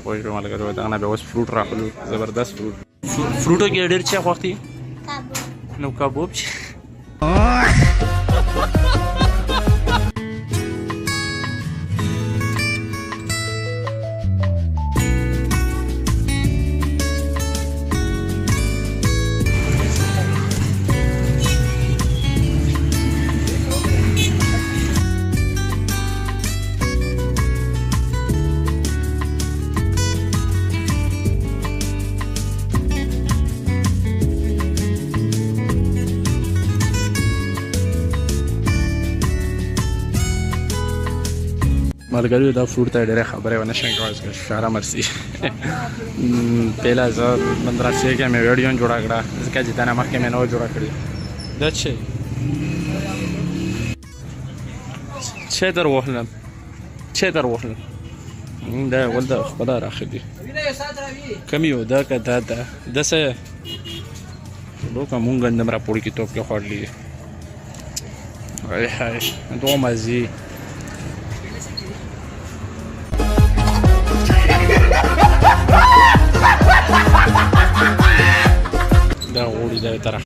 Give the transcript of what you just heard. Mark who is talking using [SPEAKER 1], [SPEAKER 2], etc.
[SPEAKER 1] پوه شو ملګرو دا نه به اوس فروټ راخلو زبردست فروټو کې ډېر چا خوښ دي نو کباب چې ملګرو دا فروټ ته ډېرې خبرې ونه شم کولی چې ښکاره مرسي پهله زه مدرسې کې مې ویډیو هم جوړه کړه ځکه چې دنه مخکې مې نه وه جوړه کړې دا چی در وهلم دا ول د خپله راښه دي کم یو دا که دا څه لوکه مونږ هم دومره پوړکي توپ کې خوړلي دي دوه مزې